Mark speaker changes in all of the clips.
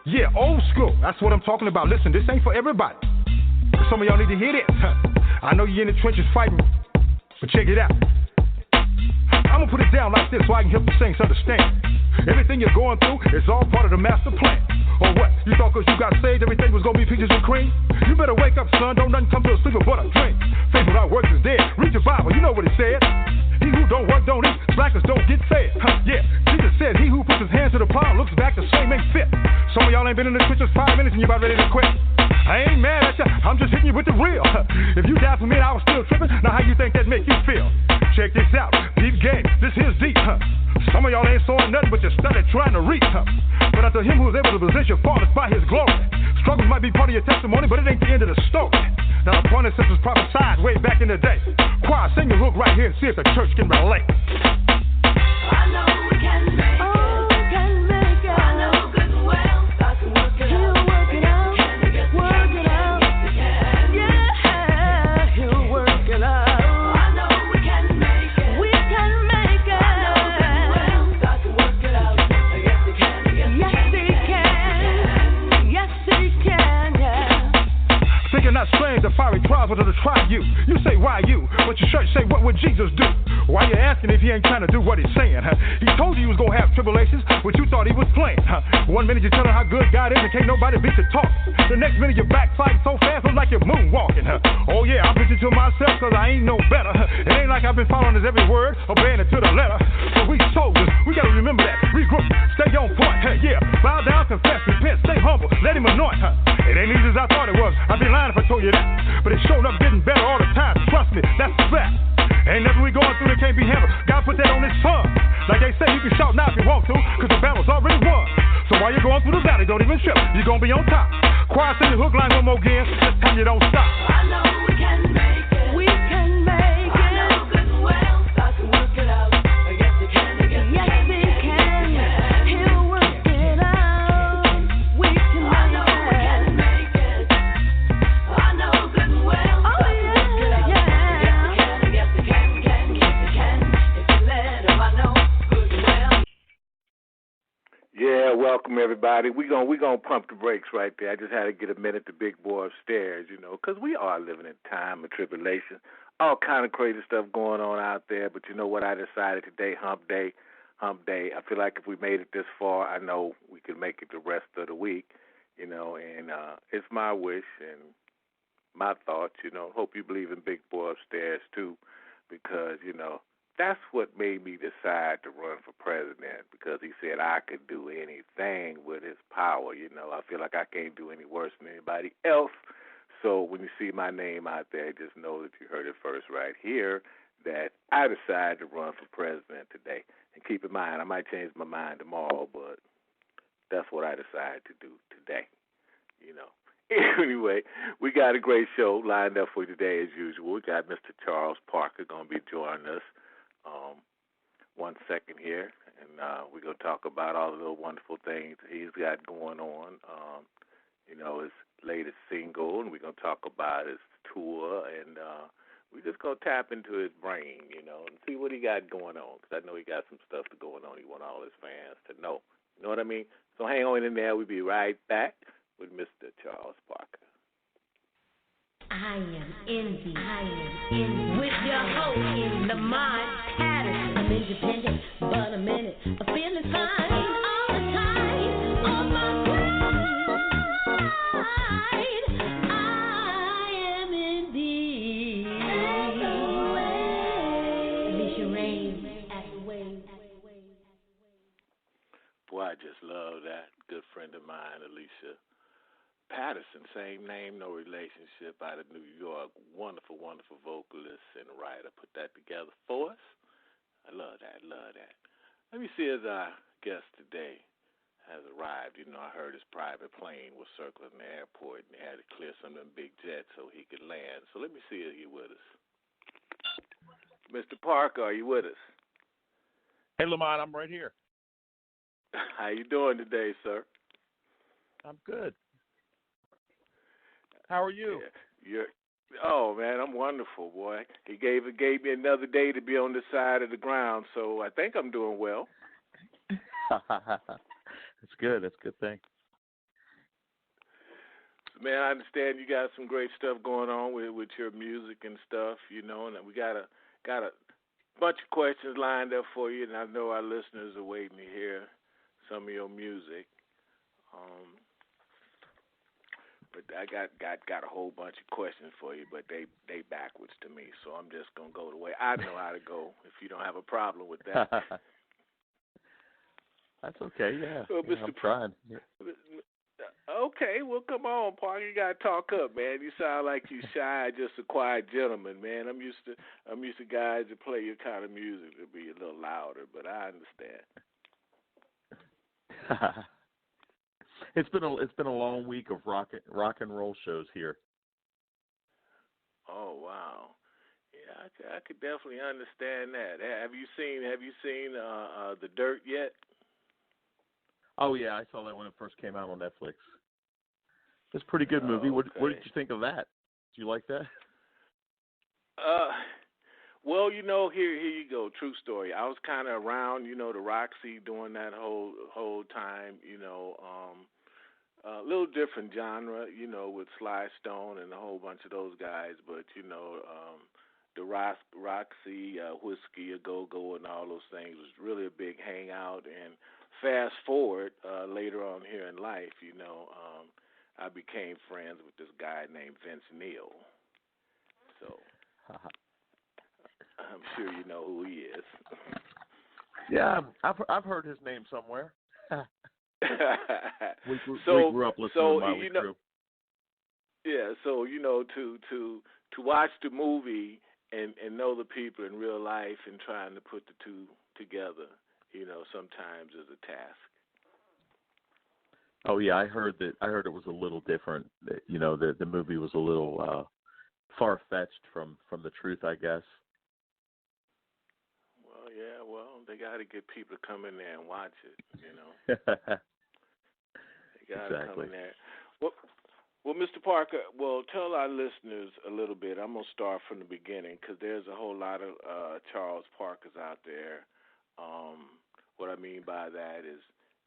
Speaker 1: Yeah, old school. That's what I'm talking about. Listen, this ain't for everybody. Some of y'all need to hear this. I know you're in the trenches fighting, but check it out. I'm gonna put it down like this so I can help the saints understand. Everything you're going through is all part of the master plan. Or what? You thought because you got saved everything was gonna be peaches and cream? You better wake up, son. Don't nothing come to a sleeper but a dream. Faith without works is dead. Read your Bible, you know what it says. He who don't work don't eat. Slackers don't get fed. Yeah, Jesus said, he who puts his hands to the plow looks back the same ain't fit. Some of y'all ain't been in the trenches 5 minutes and you about ready to quit. I ain't mad at ya, I'm just hitting you with the real. If you died for me and I was still tripping, now how you think that make you feel? Check this out, deep game, this here's deep. Some of y'all ain't sawing nothing but you started trying to reach. But unto him who is able to possess your fathers by his glory. Struggles might be part of your testimony, but it ain't the end of the story. Now the point is, this was prophesied way back in the day. Choir, sing your hook right here and see if the church can relate.
Speaker 2: I know we can make it. Oh, we can make it. I know good and well. I can work it out. He'll work it out. Work it out. Yeah, he'll work it out. I know we can make it. We can make it. I know good and well. I can work it out. Yes, he can. Yes, he can. Yes, he can. Yeah.
Speaker 1: Thinking not strange, the fiery trials were to try you. You say, why you? But your church say, what would Jesus do? Why you asking if he ain't trying to do what he's saying? He told you he was going to have tribulations, but you thought he was playing. 1 minute you tell him how good God is and can't nobody beat the talk. The next minute you're backsliding so fast, it's like you're moonwalking. Oh yeah, I'm preaching to myself because I ain't no better. It ain't like I've been following his every word, obeying it to the letter. So we soldiers, we got to remember that. Regroup, stay on point. Yeah, bow down, confess, repent, stay humble, let him anoint. It ain't easy as I thought it was. I'd be lying if I told you that. But it showed up getting better all the time. Trust me, that's a fact. Ain't nothing we going through that can't be handled. God put that on his tongue. Like they say, you can shout now if you want to, cause the battle's already won. So while you're going through the valley, don't even trip. You're gonna be on top. Choir, sing your hook line one more again. This time you don't stop.
Speaker 2: I know we can make it. We can make it. I know good and well. I can work it out. Yes, he can. Yes, he can. He'll work it out. We can make it. I know we can make it. I know good and well. Oh, yeah. Yes, he can.
Speaker 3: Yeah, welcome everybody. We gonna pump the brakes right there. I just had to get a minute to big boy upstairs, you know, because we are living in time of tribulation, all kind of crazy stuff going on out there. But you know what? I decided today, hump day. I feel like if we made it this far, I know we can make it the rest of the week, you know. And it's my wish and my thoughts, you know. Hope you believe in big boy upstairs too, because you know. That's what made me decide to run for president, because he said I could do anything with his power. You know, I feel like I can't do any worse than anybody else. So when you see my name out there, just know that you heard it first right here, that I decided to run for president today. And keep in mind, I might change my mind tomorrow, but that's what I decided to do today, you know. Anyway, we got a great show lined up for you today as usual. We got Mr. Charles Parker going to be joining us. 1 second here, and we're going to talk about all the little wonderful things he's got going on. You know, his latest single, and we're going to talk about his tour, and we're just going to tap into his brain, you know, and see what he got going on, because I know he got some stuff going on he want all his fans to know. You know what I mean? So hang on in there. We'll be right back with Mr. Charles Parker.
Speaker 4: I am envy. With your host in the mind Patterson. I'm independent, but a minute. I'm feeling fine all the time. On my pride, I am indeed. Alicia Rain at the wave.
Speaker 3: Boy, I just love that. Good friend of mine, Alicia Patterson, same name, no relationship, out of New York. Wonderful, wonderful vocalist and writer. Put that together for us. I love that. Let me see if our guest today has arrived. You know, I heard his private plane was circling the airport and they had to clear some of them big jets so he could land. So let me see if he's with us. Mr. Parker, are you with us?
Speaker 5: Hey, Lamont, I'm right here.
Speaker 3: How you doing today, sir?
Speaker 5: I'm good. How are you?
Speaker 3: Yeah, oh, man, I'm wonderful, boy. He gave me another day to be on this side of the ground, so I think I'm doing well.
Speaker 5: It's good. It's a good thing.
Speaker 3: Man, I understand you got some great stuff going on with your music and stuff, you know, and we got a bunch of questions lined up for you, and I know our listeners are waiting to hear some of your music. But I got a whole bunch of questions for you, but they backwards to me, so I'm just gonna go the way I know how to go. If you don't have a problem with that.
Speaker 5: That's okay. Yeah,
Speaker 3: Well,
Speaker 5: yeah I'm trying.
Speaker 3: Okay, well, come on, Parker. You gotta talk up, man. You sound like you shy, just a quiet gentleman, man. I'm used to guys that play your kind of music to be a little louder, but I understand.
Speaker 5: It's been a long week of rock and roll shows here.
Speaker 3: Oh wow, yeah, I could definitely understand that. Have you seen The Dirt yet?
Speaker 5: Oh yeah, I saw that when it first came out on Netflix. It's a pretty good movie.
Speaker 3: Okay.
Speaker 5: What did you think of that? Did you like that?
Speaker 3: Well, you know, here you go. True story. I was kind of around, you know, the Roxy during that whole time. You know, a little different genre, you know, with Sly Stone and a whole bunch of those guys. But you know, the Roxy, Whiskey, a Go-Go, and all those things was really a big hangout. And fast forward later on here in life, you know, I became friends with this guy named Vince Neil. So I'm sure you know who he is.
Speaker 5: Yeah, I've heard his name somewhere. we grew up listening to Motley Crue.
Speaker 3: Yeah, so you know, to watch the movie and know the people in real life and trying to put the two together, you know, sometimes is a task.
Speaker 5: Oh yeah, I heard it was a little different. You know, the movie was a little far-fetched from the truth, I guess.
Speaker 3: Well, they got to get people to come in there and watch it, you know. They got to come in there. Well, Mr. Parker, tell our listeners a little bit. I'm going to start from the beginning because there's a whole lot of Charles Parkers out there. What I mean by that is,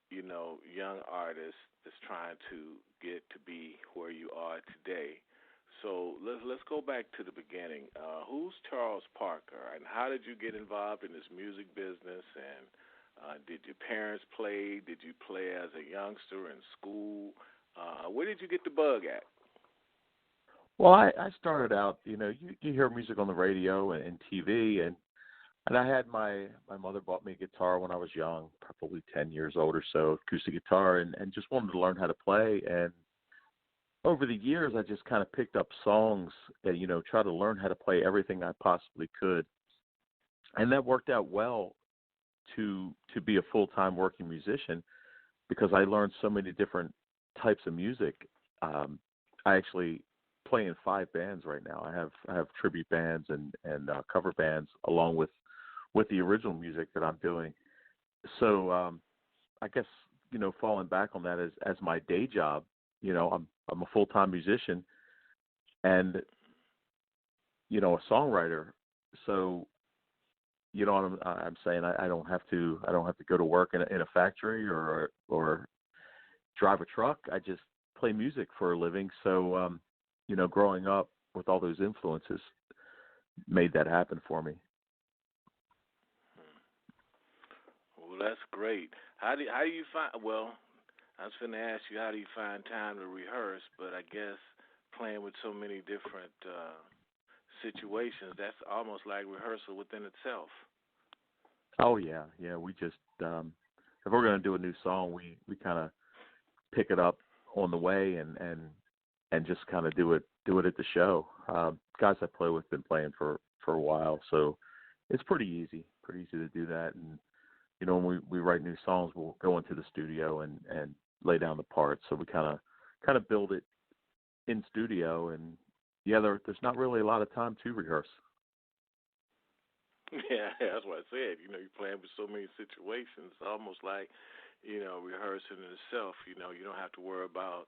Speaker 3: you know, young artists that's trying to get to be where you are today. So let's go back to the beginning. Who's Charles Parker, and how did you get involved in this music business? And did your parents play? Did you play as a youngster in school? Where did you get the bug at?
Speaker 5: Well, I started out, you know, you hear music on the radio and TV, and I had my mother bought me a guitar when I was young, probably 10 years old or so, acoustic guitar, and just wanted to learn how to play. And over the years, I just kind of picked up songs and, you know, try to learn how to play everything I possibly could. And that worked out well to be a full-time working musician because I learned so many different types of music. I actually play in 5 bands right now. I have tribute bands and cover bands along with the original music that I'm doing. So I guess, you know, falling back on that as my day job, you know, I'm a full-time musician and, you know, a songwriter. So, you know what I'm saying? I don't have to go to work in a factory or drive a truck. I just play music for a living. So, you know, growing up with all those influences made that happen for me.
Speaker 3: Well, that's great. How do you find? Well, I was going to ask you, how do you find time to rehearse? But I guess playing with so many different situations, that's almost like rehearsal within itself.
Speaker 5: Oh yeah. We just if we're going to do a new song, we kind of pick it up on the way and just kind of do it at the show. Guys I play with been playing for a while, so it's pretty easy to do that. And you know, when we write new songs, we'll go into the studio and lay down the parts. So we kind of build it in studio, and yeah, there's not really a lot of time to rehearse.
Speaker 3: Yeah, that's what I said. You know, you're playing with so many situations, it's almost like, you know, rehearsing in itself. You know, you don't have to worry about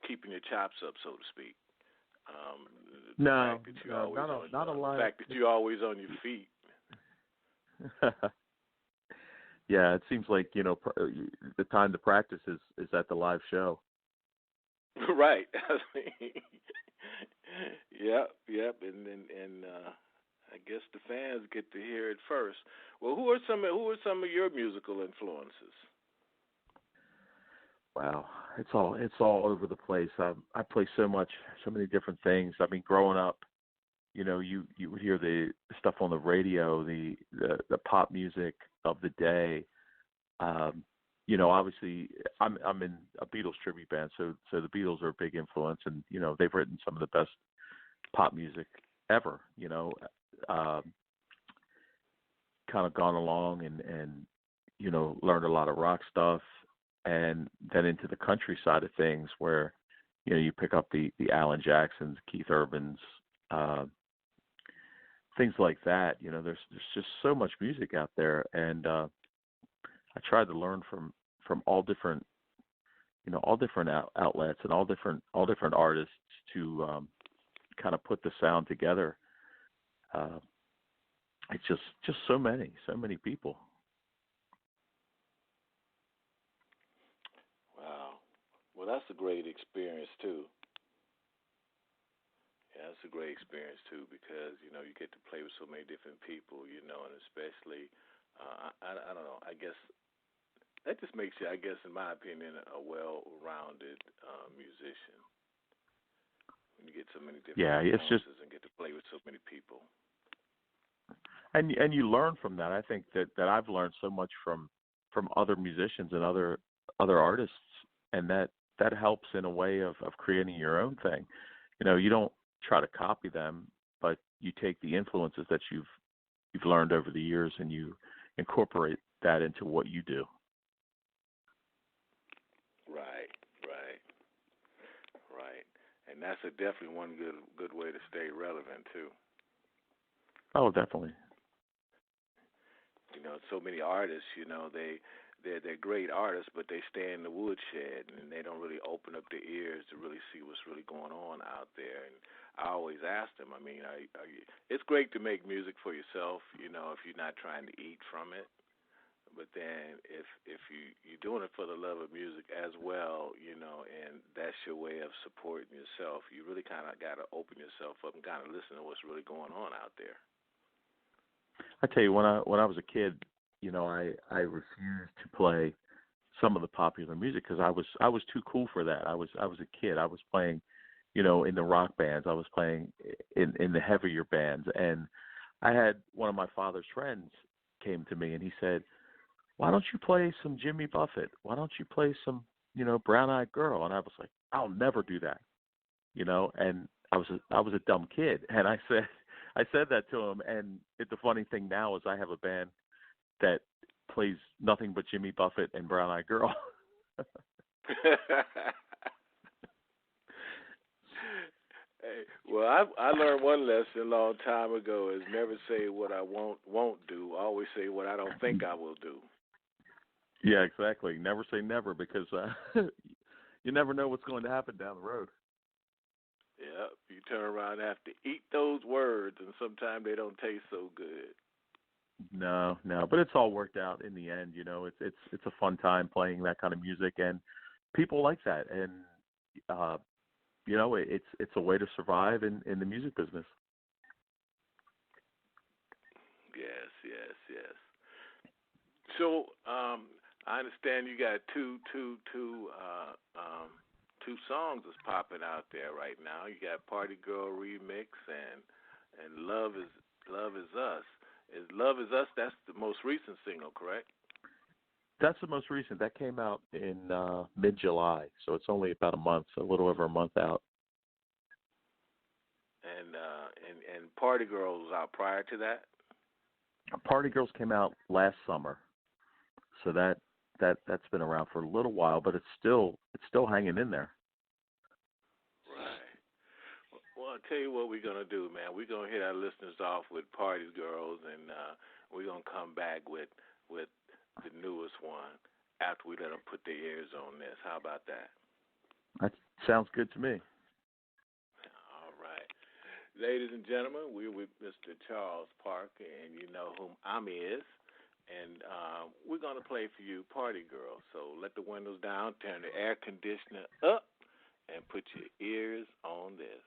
Speaker 3: keeping your chops up, so to speak.
Speaker 5: Not a lot.
Speaker 3: The fact that you're always on your feet.
Speaker 5: Yeah, it seems like the time to practice is at the live show.
Speaker 3: Right. Yep, and I guess the fans get to hear it first. Well, who are some of your musical influences?
Speaker 5: Wow, it's all over the place. I play so many different things. I mean, growing up, you would hear the stuff on the radio, the pop music of the day. Obviously, I'm in a Beatles tribute band, so the Beatles are a big influence, and they've written some of the best pop music ever. Kind of gone along and learned a lot of rock stuff, and then into the country side of things, where you pick up the Alan Jacksons, Keith Urbans, things like that. There's just so much music out there, and I tried to learn from all different outlets and all different artists to kind of put the sound together. It's just so many people.
Speaker 3: Wow. Well, that's a great experience too. Yeah, that's a great experience too, because you get to play with so many different people, and especially I don't know. I guess that just makes you, I guess, in my opinion, a well-rounded musician. When you get so many different influences and get to play with so many people.
Speaker 5: And you learn from that. I think that I've learned so much from other musicians and other artists, and that helps in a way of creating your own thing. You don't try to copy them, but you take the influences that you've learned over the years and you incorporate that into what you do.
Speaker 3: Right. And that's definitely one good way to stay relevant too.
Speaker 5: Oh, definitely.
Speaker 3: So many artists, they're great artists, but they stay in the woodshed and they don't really open up their ears to really see what's really going on out there. And I always ask them, I mean, it's great to make music for yourself, if you're not trying to eat from it. But then if you're doing it for the love of music as well, and that's your way of supporting yourself, you really kind of got to open yourself up and kind of listen to what's really going on out there.
Speaker 5: I tell you, when I was a kid, I refused to play some of the popular music because I was too cool for that. I was a kid. I was playing, in the rock bands. I was playing in the heavier bands, and I had one of my father's friends came to me and he said, "Why don't you play some Jimmy Buffett? Why don't you play some, Brown Eyed Girl?" And I was like, "I'll never do that," And I was a dumb kid, and I said that to him. And the funny thing now is I have a band that plays nothing but Jimmy Buffett and Brown Eyed Girl.
Speaker 3: Hey, well, I learned one lesson a long time ago: is never say what I won't do. Always say what I don't think I will do.
Speaker 5: Yeah, exactly. Never say never, because you never know what's going to happen down the road.
Speaker 3: Yeah, you turn around and have to eat those words, and sometimes they don't taste so good.
Speaker 5: No, but it's all worked out in the end. It's a fun time playing that kind of music, and people like that, and it's a way to survive in the music business.
Speaker 3: Yes. So, I understand you got two songs that's popping out there right now. You got Party Girl Remix and Love Is Us. Is Love Is Us, that's the most recent single, correct?
Speaker 5: That's the most recent. That came out in mid-July, so it's only about a little over a month out.
Speaker 3: And Party Girl was out prior to that?
Speaker 5: Party Girls came out last summer, so that's been around for a little while, but it's still hanging in there.
Speaker 3: Right. Well, I'll tell you what we're gonna do, man. We're gonna hit our listeners off with Party Girls, and we're gonna come back with the newest one after we let them put their ears on this. How about that?
Speaker 5: That sounds good to me.
Speaker 3: All right. Ladies and gentlemen, we're with Mr. Charles Parker, and you know whom I'm is. And we're we're gonna play for you "Party Girl." So let the windows down, turn the air conditioner up, and put your ears on this.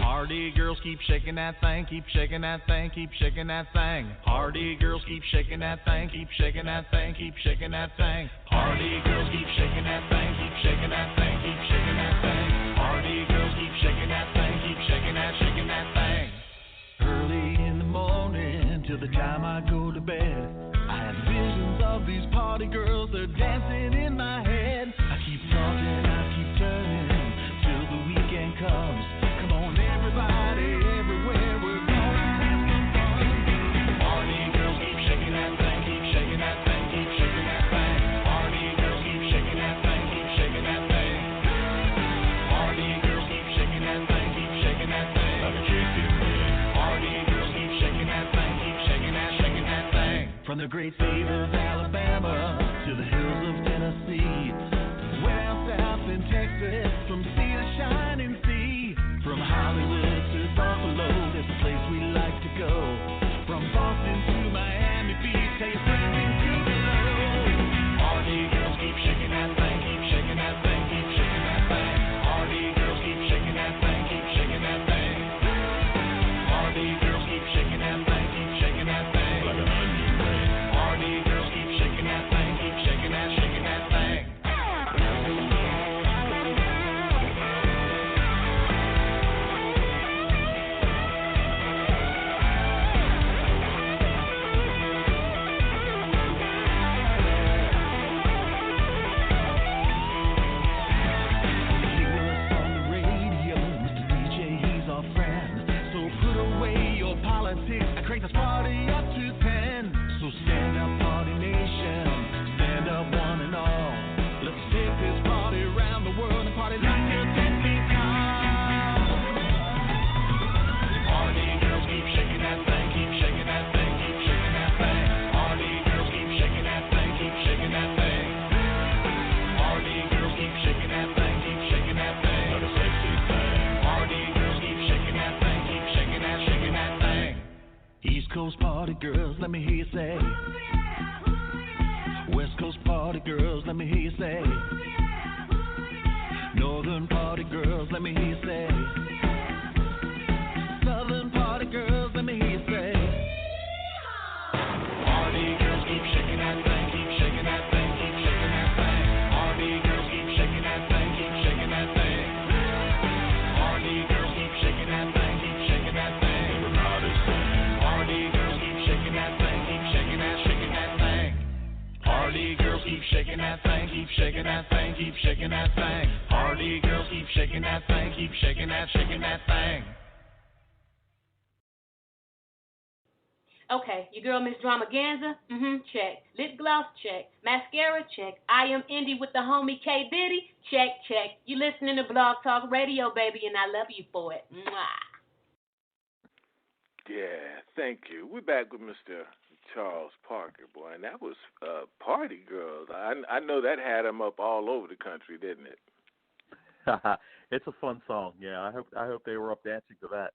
Speaker 6: Party girls keep shaking that thing, keep shaking that thing, keep shaking that thing. Party girls keep shaking that thing, keep shaking that thing, keep shaking that thing. Party girls keep shaking that thing, keep shaking that thing, keep shaking that thing. Party girls keep shaking that thing, keep shaking that thing. Early in the morning till the time I go to bed, I have visions of these party girls, they're dancing in my head. I keep talking, I keep turning till the weekend comes. Come on everybody, everywhere, we're gonna have some fun. Party girls keep shaking that thing, keep shaking that thing, keep shaking that thing. Party girls keep shaking that thing, keep shaking that thing. Party girls keep shaking that thing, keep shaking that thing. Like a chicken wing. Party girls keep shaking that thing, keep shaking that thing. From the great state of Alabama to the hills of Tennessee, well south in Texas, from sea to shining sea, from Hollywood to Buffalo, there's a place we like to go. From Boston to Miami Beach, take a breath into the low. Party girls keep shaking that thing, keep shaking that thing, keep shaking that thing. Party girls keep shaking that thing, keep shaking that thing. Party girls keep shaking that thing, keep shaking that thing. Like an onion ring. Party girls keep shaking that thing, keep shaking that thing. Crank this party up to 10. So stand up, party nation. Stand up, one and all. Let's take this party around the world and party like it's 10 feet tall. Party girls keep shaking that thing, keep shaking that thing, keep shaking that thing. Party girls keep shaking that thing, keep shaking that thing. Party girls keep shaking that thing, keep shaking that thing. Like a sexy thing. Party girls keep shaking that thing, keep shaking that thing. East Coast party girls, let me hear you say. Ooh, yeah, ooh, yeah. West Coast party girls, let me hear you say. Ooh, yeah, ooh, yeah. Northern party girls, let me hear you say. Ooh, yeah. Southern party girls, let me hear you say. Yeehaw! Party girls keep shaking that thing, keep shaking that thing, keep shaking that thing. Party girls keep shaking that thing, keep shaking that thing. Party girls keep shaking that thing, keep shaking that thing. Everybody's saying. Party girls keep shaking that thing, keep shaking that thing. Party girls keep shaking that thing, keep shaking that thing, keep shaking that thing. Party girls keep shaking that thing, keep shaking that thing.
Speaker 7: Okay, your girl Miss Dramaganza, check. Lip gloss, check. Mascara, check. I am Indie with the homie K Diddy, check. You listening to Blog Talk Radio, baby, and I love you for it. Mwah.
Speaker 3: Yeah, thank you. We're back with Mr. Charles Parker, boy, and that was Party Girls. I know that had them up all over the country, didn't it?
Speaker 5: It's a fun song. Yeah, I hope they were up dancing to that.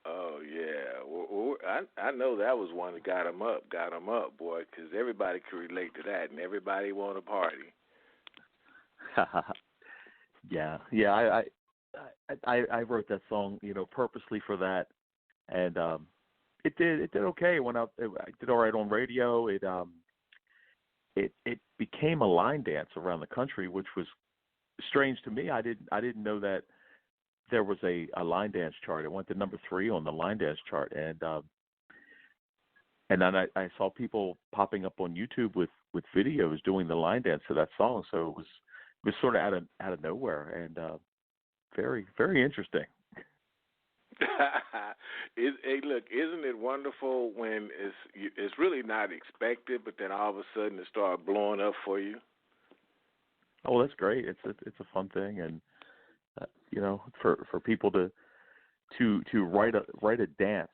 Speaker 3: Oh yeah, well, I know that was one that got them up, boy, because everybody could relate to that, and everybody want to party.
Speaker 5: Yeah. I wrote that song, purposely for that, and it did okay. It went out. I did all right on radio. It became a line dance around the country, which was strange to me. I didn't know that there was a line dance chart. It went to number 3 on the line dance chart, and then I saw people popping up on YouTube with videos doing the line dance to that song. So it was sort of out of nowhere, and very, very interesting.
Speaker 3: Hey, look, isn't it wonderful when it's really not expected, but then all of a sudden it started blowing up for you?
Speaker 5: Oh, that's great. It's a fun thing, and for people to write a dance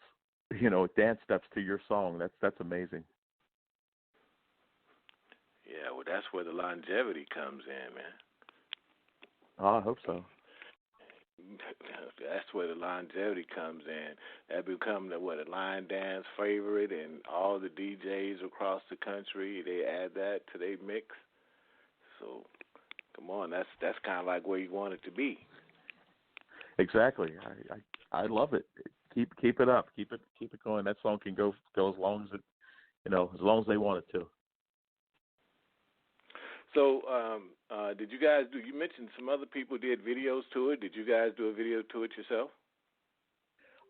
Speaker 5: dance steps to your song. That's amazing.
Speaker 3: Yeah, well, that's where the longevity comes in, man.
Speaker 5: Oh, I hope so.
Speaker 3: That's where the longevity comes in. That become a line dance favorite, and all the DJs across the country, they add that to their mix. So, come on, that's kind of like where you want it to be.
Speaker 5: Exactly. I love it. Keep it up. Keep it going. That song can go as long as as long as they want it to.
Speaker 3: So, did you guys do? You mentioned some other people did videos to it. Did you guys do a video to it yourself?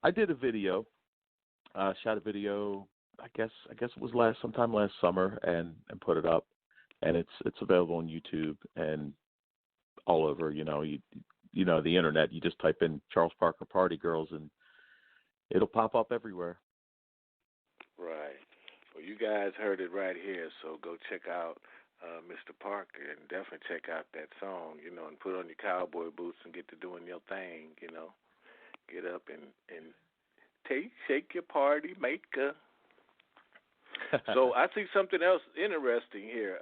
Speaker 5: I did a video. Shot a video. I guess it was sometime last summer, and put it up, and it's available on YouTube and all over. The internet. You just type in Charles Parker Party Girls, and it'll pop up everywhere.
Speaker 3: Right. Well, you guys heard it right here, so go check out Mr. Parker, and definitely check out that song, and put on your cowboy boots and get to doing your thing, Get up and shake your party maker. So I see something else interesting here.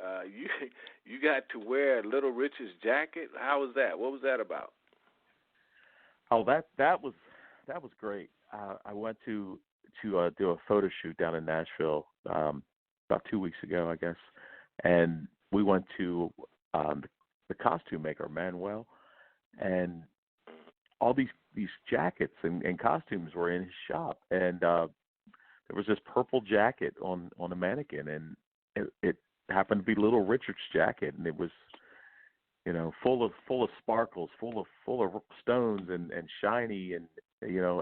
Speaker 3: You got to wear Little Richard's jacket. How was that? What was that about?
Speaker 5: Oh, that was great. I went to do a photo shoot down in Nashville about 2 weeks ago, I guess, and we went to the costume maker Manuel, and all these jackets and costumes were in his shop, and there was this purple jacket on a mannequin, and it happened to be Little Richard's jacket, and it was full of sparkles, full of stones and shiny, and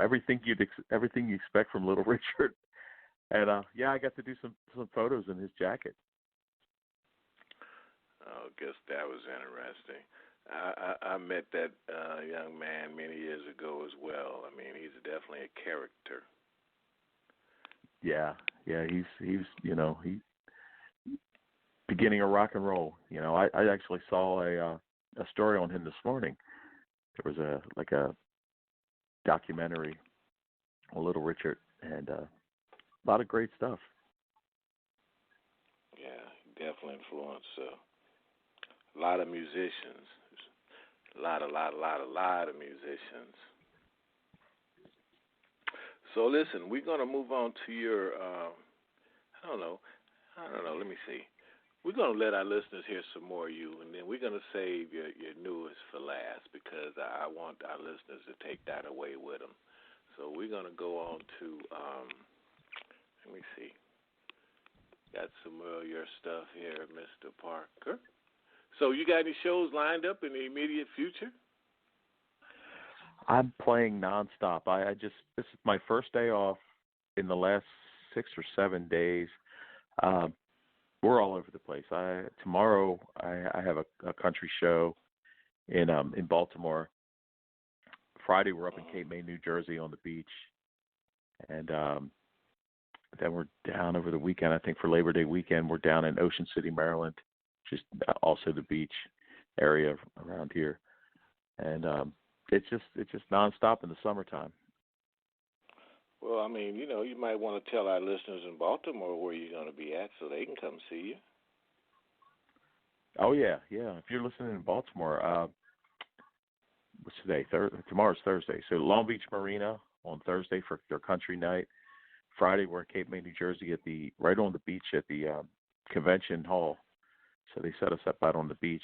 Speaker 5: everything you expect from Little Richard. And I got to do some photos in his jacket.
Speaker 3: Oh, I guess that was interesting. I met that young man many years ago as well. I mean, he's definitely a character.
Speaker 5: Yeah, he's he beginning of rock and roll. I actually saw a story on him this morning. There was a documentary on Little Richard, and a lot of great stuff.
Speaker 3: Yeah, he definitely influenced a lot of musicians. A lot of musicians. So listen, we're gonna move on to your I don't know. Let me see. We're gonna let our listeners hear some more of you, and then we're gonna save your newest for last, because I want our listeners to take that away with them. So we're gonna go on to let me see. Got some of your stuff here, Mr. Parker. So you got any shows lined up in the immediate future?
Speaker 5: I'm playing nonstop. This is my first day off in the last 6 or 7 days. We're all over the place. Tomorrow I have a country show in Baltimore. Friday we're up in Cape May, New Jersey on the beach, and then we're down over the weekend. I think for Labor Day weekend we're down in Ocean City, Maryland, just also the beach area around here, and it's just nonstop in the summertime.
Speaker 3: Well, I mean, you might want to tell our listeners in Baltimore where you're going to be at, so they can come see you.
Speaker 5: Oh yeah. If you're listening in Baltimore, what's today? Tomorrow's Thursday. So Long Beach Marina on Thursday for their country night. Friday we're in Cape May, New Jersey right on the beach at the convention hall. So they set us up out on the beach.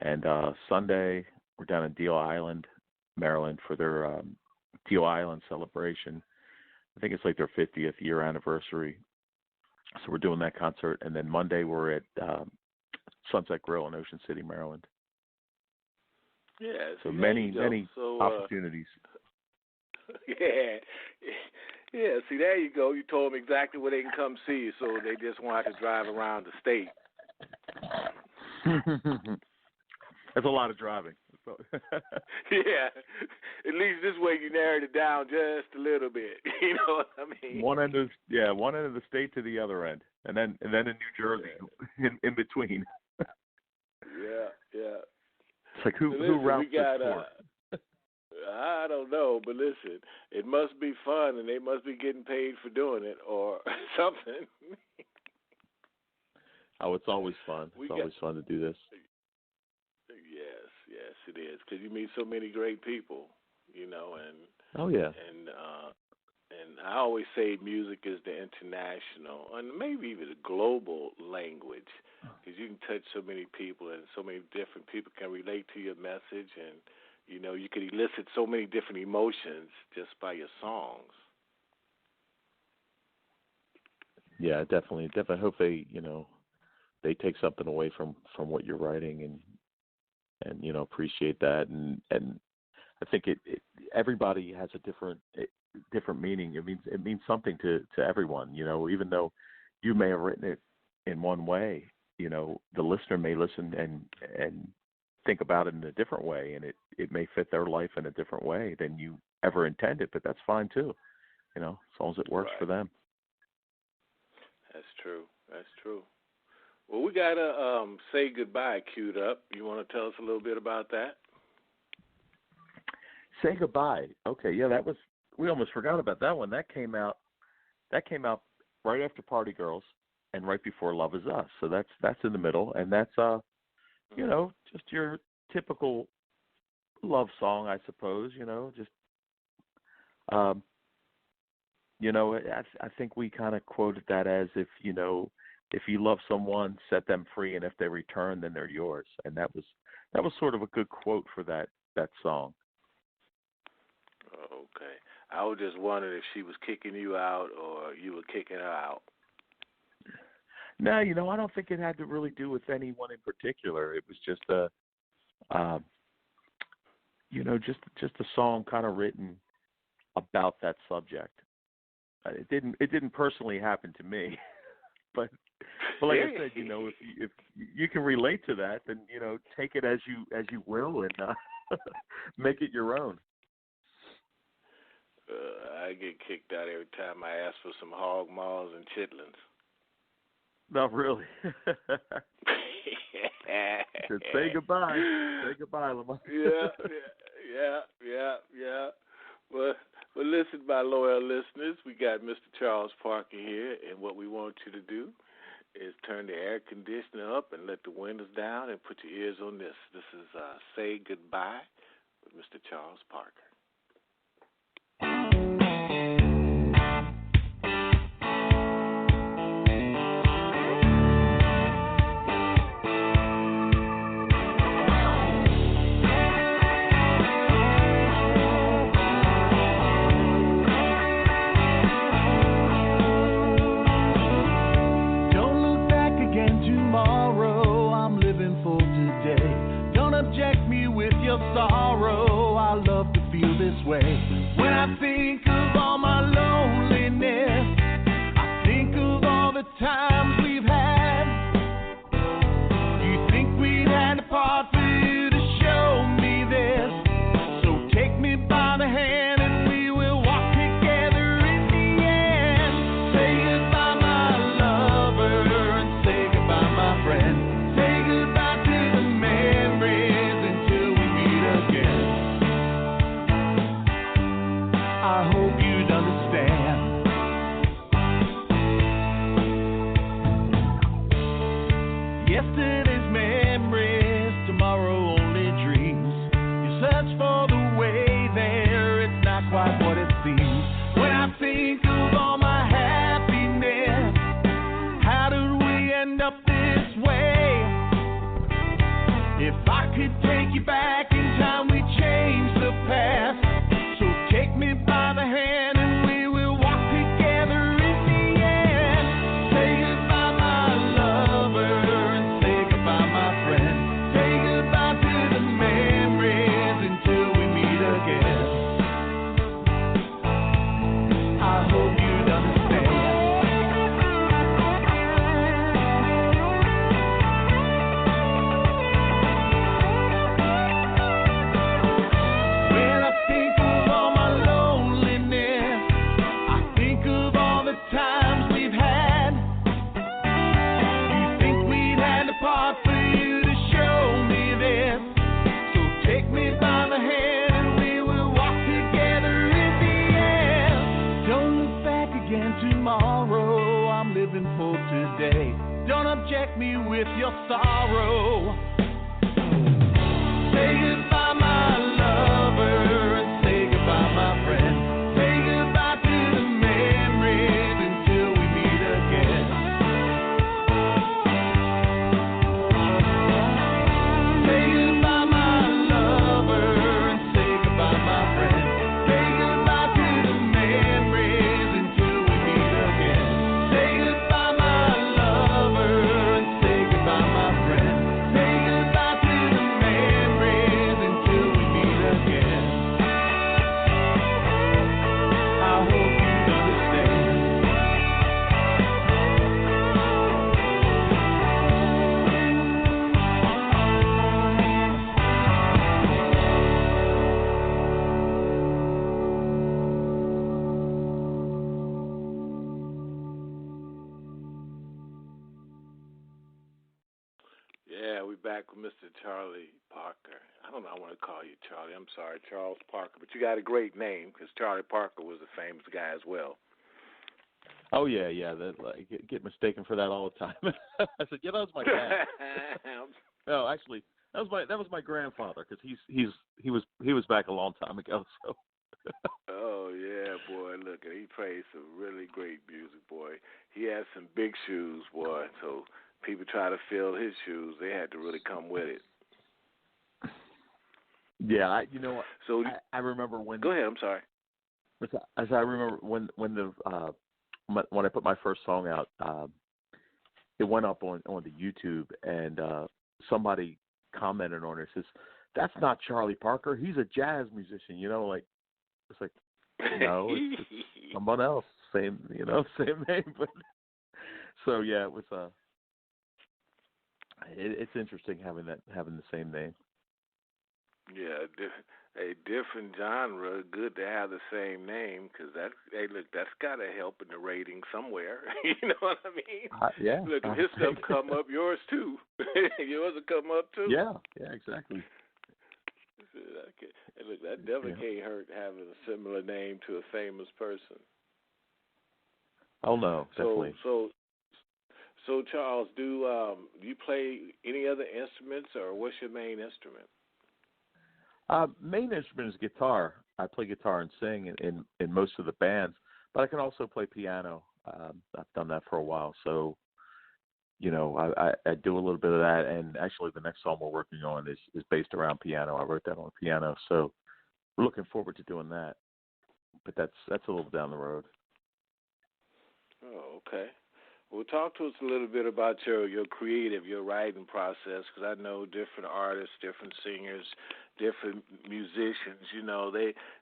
Speaker 5: And Sunday we're down in Deal Island, Maryland for their Deal Island celebration. I think it's like their 50th year anniversary. So we're doing that concert. And then Monday we're at Sunset Grill in Ocean City, Maryland.
Speaker 3: Yeah.
Speaker 5: So many opportunities.
Speaker 3: Yeah. See, there you go. You told them exactly where they can come see you, so they just won't have to drive around the state.
Speaker 5: That's a lot of driving.
Speaker 3: Yeah. At least this way you narrowed it down just a little bit. You know what I mean?
Speaker 5: One end of the state to the other end, and then in New Jersey, in between.
Speaker 3: Yeah.
Speaker 5: It's like who routes this for?
Speaker 3: I don't know, but listen, it must be fun, and they must be getting paid for doing it or something.
Speaker 5: Oh, it's always fun. It's always fun to do this.
Speaker 3: Yes, it is, because you meet so many great people, and
Speaker 5: Oh yeah.
Speaker 3: And I always say music is the international and maybe even the global language, because you can touch so many people and so many different people can relate to your message, and you can elicit so many different emotions just by your songs.
Speaker 5: Yeah, definitely. I hope they take something away from what you're writing and appreciate that, and I think it everybody has a different meaning. It means something to everyone, even though you may have written it in one way, the listener may listen and think about it in a different way, and it may fit their life in a different way than you ever intended, but that's fine too, as long as it works for them.
Speaker 3: That's true. Well, we got a Say Goodbye queued up. You want to tell us a little bit about that?
Speaker 5: Say Goodbye. Okay, yeah, we almost forgot about that one. That came out right after Party Girls and right before Love Is Us. So that's in the middle, and that's just your typical love song, I suppose. I think we kind of quoted that as if you love someone, set them free, and if they return, then they're yours. And that was sort of a good quote for that song.
Speaker 3: Okay. I was just wondering if she was kicking you out or you were kicking her out.
Speaker 5: No, I don't think it had to really do with anyone in particular. It was just just a song kind of written about that subject. It didn't personally happen to me, but like I said, if you can relate to that, then take it as you will and make it your own.
Speaker 3: I get kicked out every time I ask for some hog maws and chitlins.
Speaker 5: Not really. Say goodbye. Say goodbye, Lamar.
Speaker 3: Yeah. Well, listen, my loyal listeners, we got Mr. Charles Parker here, and what we want you to do is turn the air conditioner up and let the windows down and put your ears on this. This is Say Goodbye with Mr. Charles Parker.
Speaker 8: Sorrow, I love to feel
Speaker 6: in tomorrow, I'm living for today. Don't object me with your sorrow. Say goodbye, my lover, and say goodbye, my friend. Say goodbye to the memories until we meet again. Say goodbye, my lover, and say goodbye, my friend. Say goodbye to the memories until we meet again. Say goodbye, my lover, and say goodbye, my friend. Say goodbye to the memories until we meet again. I hope you understand.
Speaker 3: Yeah, we back with Mr. Charlie Parker. I don't know, I want to call you Charlie. I'm sorry, Charles Parker. But you got a great name because Charlie Parker was a famous guy as well.
Speaker 5: Oh yeah. That get mistaken for that all the time. I said, that was my dad. No, actually, that was my grandfather because he was back a long time ago. So.
Speaker 3: Oh, yeah, boy. Look, he played some really great music, boy. He had some big shoes, boy. So people try to fill his shoes. They had to really come with it.
Speaker 5: Yeah, you know what?
Speaker 3: So
Speaker 5: I remember when.
Speaker 3: Go ahead. I'm sorry.
Speaker 5: As I remember when I put my first song out, it went up on the YouTube, and somebody commented on it. Says, "That's not Charlie Parker. He's a jazz musician." It's like, no, it's someone else. Same name. But so yeah, it was it's interesting having the same name.
Speaker 3: Yeah, a different genre. Good to have the same name because that's got to help in the rating somewhere. You know what I mean?
Speaker 5: Yeah.
Speaker 3: Look, if his stuff come up, yours too. Yours will come up too.
Speaker 5: Yeah, exactly.
Speaker 3: And look, that definitely can't hurt having a similar name to a famous person.
Speaker 5: Oh no, definitely.
Speaker 3: So Charles, do you play any other instruments, or what's your main instrument?
Speaker 5: Main instrument is guitar. I play guitar and sing in most of the bands, but I can also play piano. I've done that for a while, so I do a little bit of that. And actually, the next song we're working on is based around piano. I wrote that on piano, so we're looking forward to doing that. But that's a little down the road.
Speaker 3: Oh, okay. Well, talk to us a little bit about your writing process, because I know different artists, different singers, different musicians.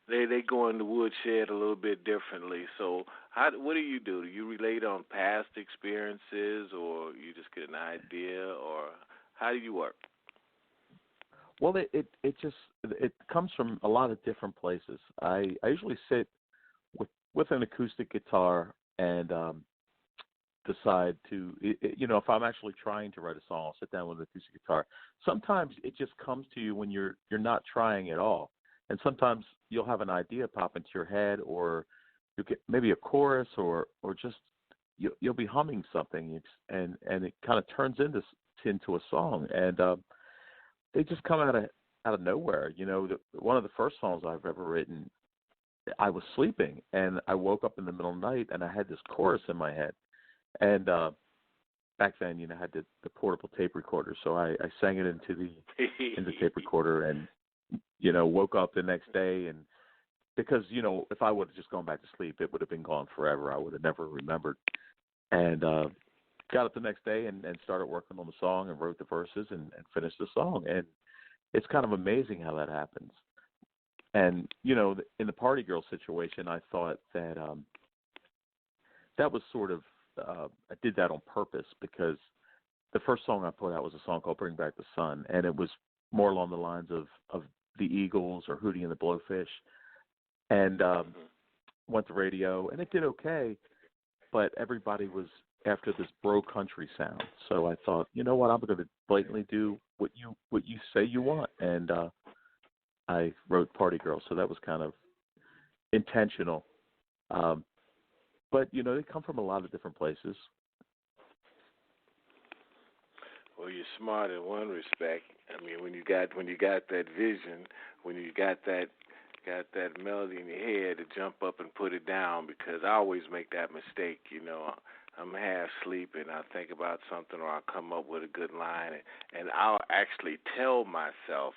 Speaker 3: They go in the woodshed a little bit differently. So, what do you do? Do you relate on past experiences, or you just get an idea, or how do you work?
Speaker 5: Well, it comes from a lot of different places. I usually sit with an acoustic guitar and decide to, if I'm actually trying to write a song, I'll sit down with an acoustic guitar. Sometimes it just comes to you when you're not trying at all. And sometimes you'll have an idea pop into your head, or you get maybe a chorus, or just you'll be humming something, and it kind of turns into a song. And they just come out of nowhere. One of the first songs I've ever written, I was sleeping, and I woke up in the middle of the night, and I had this chorus in my head. And back then, I had the portable tape recorder, so I sang it into the tape recorder, and woke up the next day, and because if I would have just gone back to sleep, it would have been gone forever. I would have never remembered. And got up the next day and started working on the song and wrote the verses and finished the song. And it's kind of amazing how that happens. And in the Party Girl situation, I thought that that was sort of I did that on purpose, because the first song I put out was a song called Bring Back the Sun, and it was more along the lines of the Eagles or Hootie and the Blowfish, and went to radio, and it did okay, but everybody was after this bro country sound. So I thought, you know what, I'm going to blatantly do what you say you want, and I wrote Party Girl, so that was kind of intentional. but they come from a lot of different places.
Speaker 3: Well, you're smart in one respect. I mean, when you got that vision, when you got that melody in your head, to jump up and put it down, because I always make that mistake. I'm half sleeping, I think about something, or I'll come up with a good line, and I'll actually tell myself,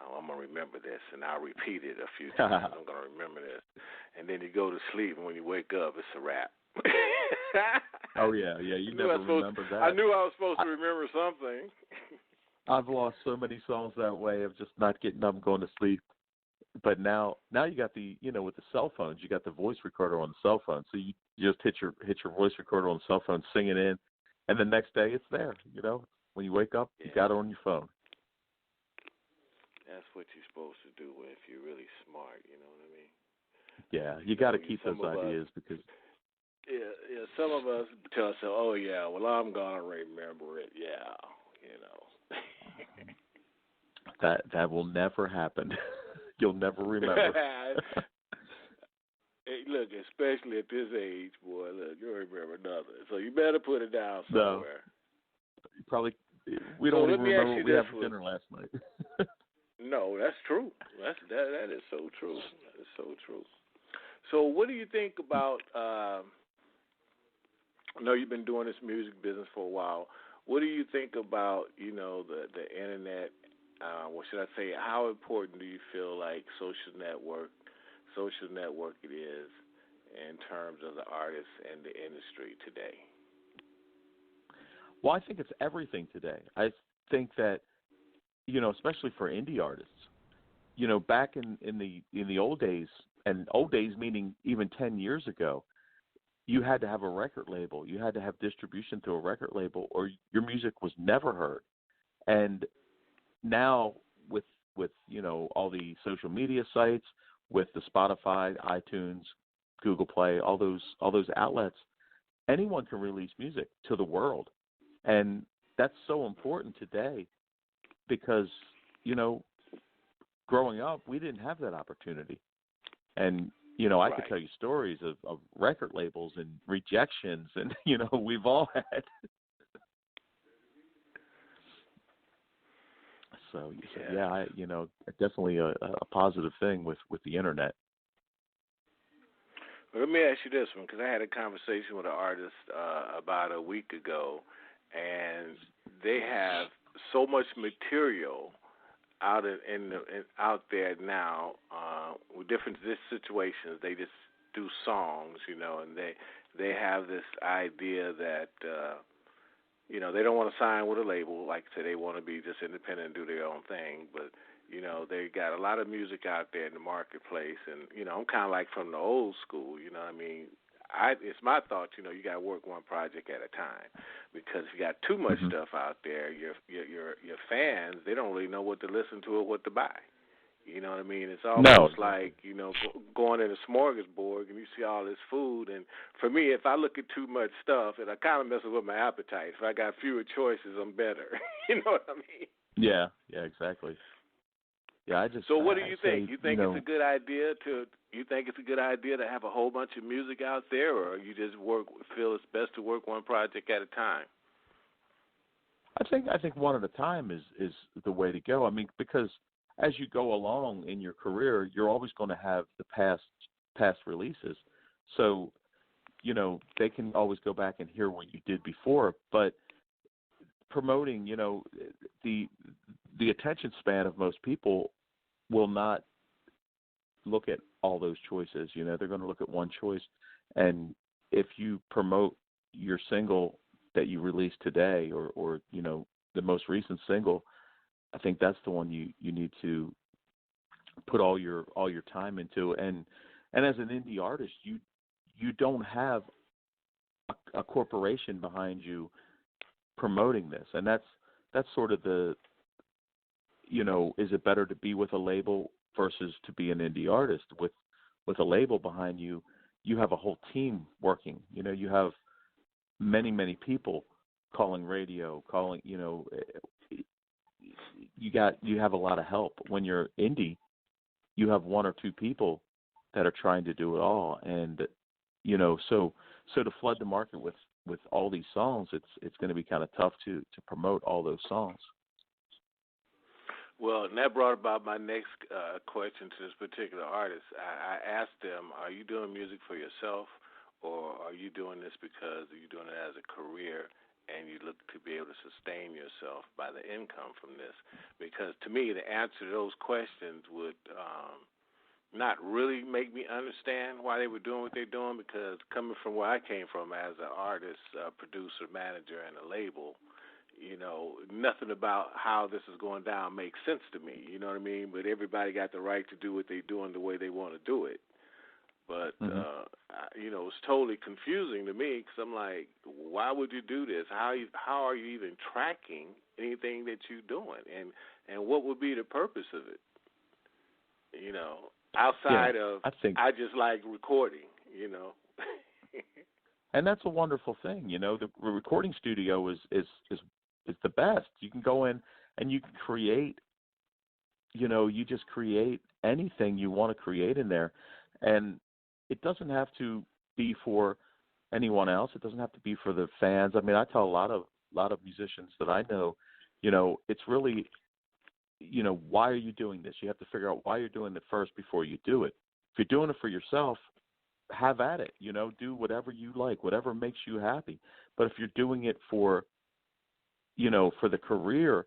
Speaker 3: oh, I'm going to remember this, and I'll repeat it a few times. I'm going to remember this. And then you go to sleep, and when you wake up, it's a wrap.
Speaker 5: Oh, yeah, you never remember that.
Speaker 3: I knew I was supposed to remember something.
Speaker 5: I've lost so many songs that way of just not getting up and going to sleep. But now you got the, with the cell phones, you got the voice recorder on the cell phone. So you just hit your voice recorder on the cell phone, sing it in, and the next day it's there. When you wake up, you got it on your phone.
Speaker 3: That's what you're supposed to do if you're really smart. You know what I mean?
Speaker 5: Yeah, you got to keep those ideas because.
Speaker 3: Yeah. Some of us tell ourselves, "Oh yeah, well I'm gonna remember it." Yeah,
Speaker 5: That will never happen. You'll never remember.
Speaker 3: Hey, look, especially at this age, boy, look, you'll remember nothing. So you better put it down somewhere.
Speaker 5: No, probably. We don't even remember what we had for
Speaker 3: one.
Speaker 5: dinner last night.
Speaker 3: No, that's true. That is so true. That is so true. So what do you think about? I know you've been doing this music business for a while. What do you think about the internet? What should I say? How important do you feel like social network it is in terms of the artists and the industry today?
Speaker 5: Well, I think it's everything today. I think that, especially for indie artists, back in the old days, and old days meaning even 10 years ago, you had to have a record label. You had to have distribution through a record label, or your music was never heard. And now with all the social media sites, with the Spotify, iTunes, Google Play, all those outlets, anyone can release music to the world. And that's so important today because, growing up, we didn't have that opportunity. And, I could tell you stories of record labels and rejections, and, we've all had. So, yeah, definitely a positive thing with the Internet.
Speaker 3: Well, let me ask you this one, because I had a conversation with an artist about a week ago, and they have so much material out out there now with different situations. They just do songs, and they have this idea that they don't want to sign with a label. Like I said, they want to be just independent and do their own thing. But they got a lot of music out there in the marketplace, and I'm kind of like from the old school. I mean, it's my thought. You got to work one project at a time, because if you got too much stuff out there, your fans, they don't really know what to listen to or what to buy. You know what I mean? It's almost like, going in a smorgasbord and you see all this food. And for me, if I look at too much stuff, it kind of messes with my appetite. If I got fewer choices, I'm better. You know what I mean?
Speaker 5: Yeah, exactly. Yeah,
Speaker 3: So what do you think? You think it's a good idea to have a whole bunch of music out there, or you just feel it's best to work one project at a time?
Speaker 5: I think one at a time is the way to go. I mean, because as you go along in your career, you're always going to have the past releases. So, they can always go back and hear what you did before. But promoting, the attention span of most people will not look at all those choices. They're going to look at one choice. And if you promote your single that you released today, or the most recent single, I think that's the one you need to put all your time into. And as an indie artist, you don't have a corporation behind you promoting this. And that's sort of the, is it better to be with a label versus to be an indie artist? With a label behind you, you have a whole team working. You have many, many people calling radio, you have a lot of help. When you're indie, you have one or two people that are trying to do it all, and So to flood the market with all these songs, it's going to be kind of tough to promote all those songs.
Speaker 3: Well, and that brought about my next question to this particular artist. I asked them, are you doing music for yourself, or are you doing this because you're doing it as a career and you look to be able to sustain yourself by the income from this? Because to me, the answer to those questions would not really make me understand why they were doing what they're doing, because coming from where I came from as an artist, producer, manager, and a label, nothing about how this is going down makes sense to me, you know what I mean? But everybody got the right to do what they're doing the way they want to do it. But, it's totally confusing to me, because I'm like, why would you do this? How are you even tracking anything that you're doing? And what would be the purpose of it? Outside of, I just like recording,
Speaker 5: And that's a wonderful thing, The recording studio is the best. You can go in and you can create, you just create anything you want to create in there, and it doesn't have to be for anyone else. It doesn't have to be for the fans. I mean, I tell a lot of musicians that I know, it's really, why are you doing this? You have to figure out why you're doing it first before you do it. If you're doing it for yourself, have at it. Do whatever you like, whatever makes you happy. But if you're doing it for the career,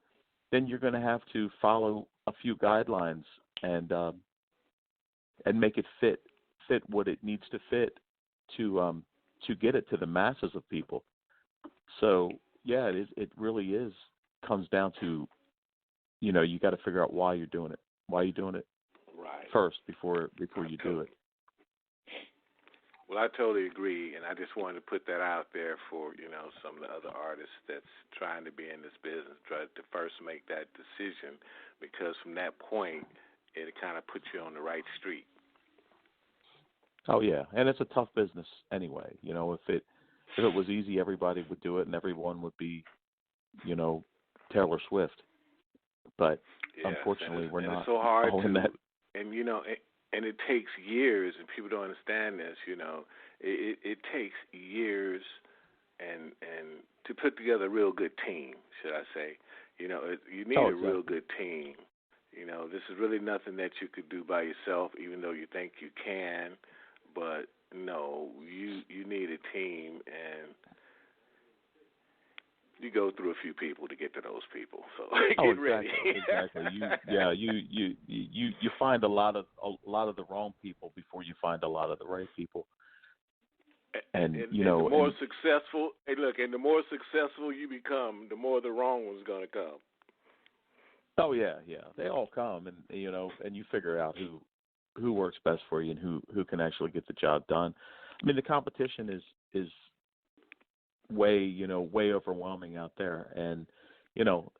Speaker 5: then you're going to have to follow a few guidelines and make it fit what it needs to fit to get it to the masses of people. So yeah, it really comes down to, you got to figure out why you're doing it
Speaker 3: right
Speaker 5: first before you do it.
Speaker 3: Well, I totally agree, and I just wanted to put that out there for, some of the other artists that's trying to be in this business, try to first make that decision, because from that point, it kind of puts you on the right street.
Speaker 5: Oh, yeah, and it's a tough business anyway. If it was easy, everybody would do it, and everyone would be, Taylor Swift. But unfortunately, we're not.
Speaker 3: It's so hard
Speaker 5: all in that.
Speaker 3: And, and it takes years, and people don't understand this, it takes years and to put together a real good team, should I say. You need a real good team. This is really nothing that you could do by yourself, even though you think you can. But, no, you need a team, and you go through a few people to get to those people. So get ready.
Speaker 5: Exactly. You find a lot of the wrong people before you find a lot of the right people. And
Speaker 3: the more successful, and the more successful you become, the more the wrong one's going to come.
Speaker 5: Oh yeah, they all come, and and you figure out who works best for you and who can actually get the job done. I mean, the competition is way overwhelming out there. And,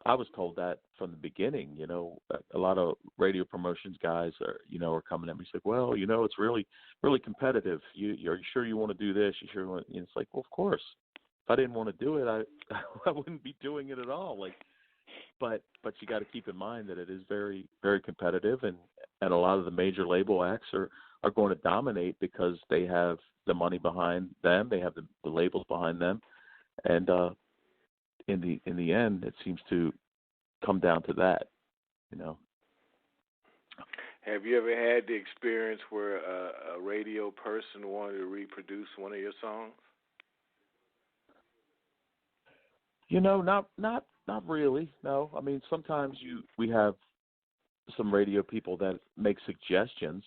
Speaker 5: I was told that from the beginning. A lot of radio promotions guys are coming at me and say, well, it's really, really competitive. Are you sure you want to do this? You sure want? And it's like, well, of course. If I didn't want to do it, I wouldn't be doing it at all. But you got to keep in mind that it is very, very competitive, and a lot of the major label acts are going to dominate because they have the money behind them, they have the labels behind them, and in the end, it seems to come down to that,
Speaker 3: Have you ever had the experience where a radio person wanted to reproduce one of your songs?
Speaker 5: Not really. No, I mean, sometimes we have some radio people that make suggestions,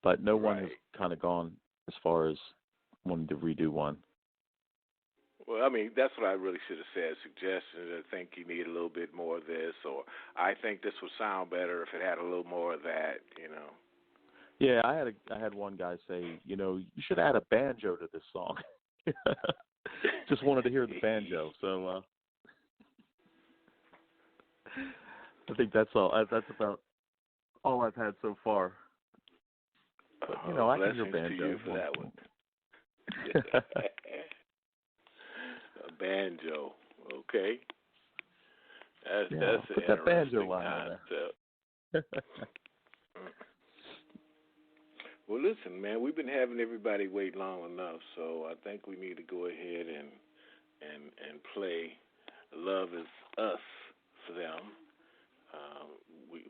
Speaker 5: but no one has kind of gone as far as wanting to redo one.
Speaker 3: Well, I mean, that's what I really should have said. Suggestions. I think you need a little bit more of this, or I think this would sound better if it had a little more of that.
Speaker 5: Yeah, I had one guy say, you should add a banjo to this song. Just wanted to hear the banjo, so I think that's all. That's about all I've had so far. But, I can hear banjo.
Speaker 3: To you for that one. A banjo, okay. That's an
Speaker 5: put that banjo line
Speaker 3: concept. Well, listen, man, we've been having everybody wait long enough, so I think we need to go ahead and play "Love Is Us" for them.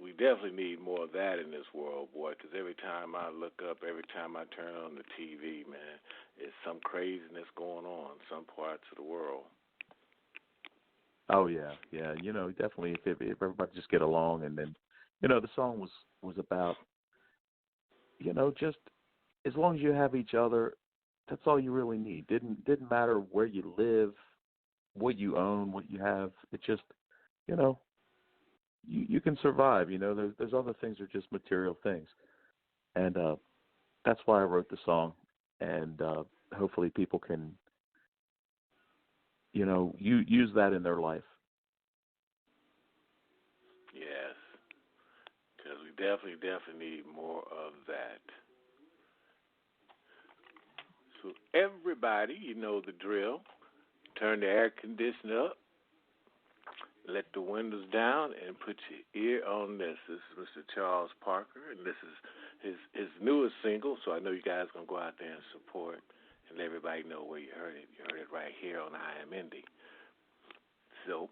Speaker 3: We definitely need more of that in this world, boy, because every time I look up, every time I turn on the TV, man, it's some craziness going on in some parts of the world.
Speaker 5: Oh yeah. Definitely. If everybody just get along, and then, the song was about, just as long as you have each other, that's all you really need. Didn't matter where you live, what you own, what you have. It just, you can survive. There's other things that are just material things, and that's why I wrote the song, and hopefully people can, use that in their life.
Speaker 3: Yes, because we definitely need more of that. So everybody, you know the drill. Turn the air conditioner up, let the windows down, and put your ear on this. This is Mr. Charles Parker, and this is his newest single, so I know you guys are going to go out there and support and let everybody know where you heard it. You heard it right here on I Am Indie. So,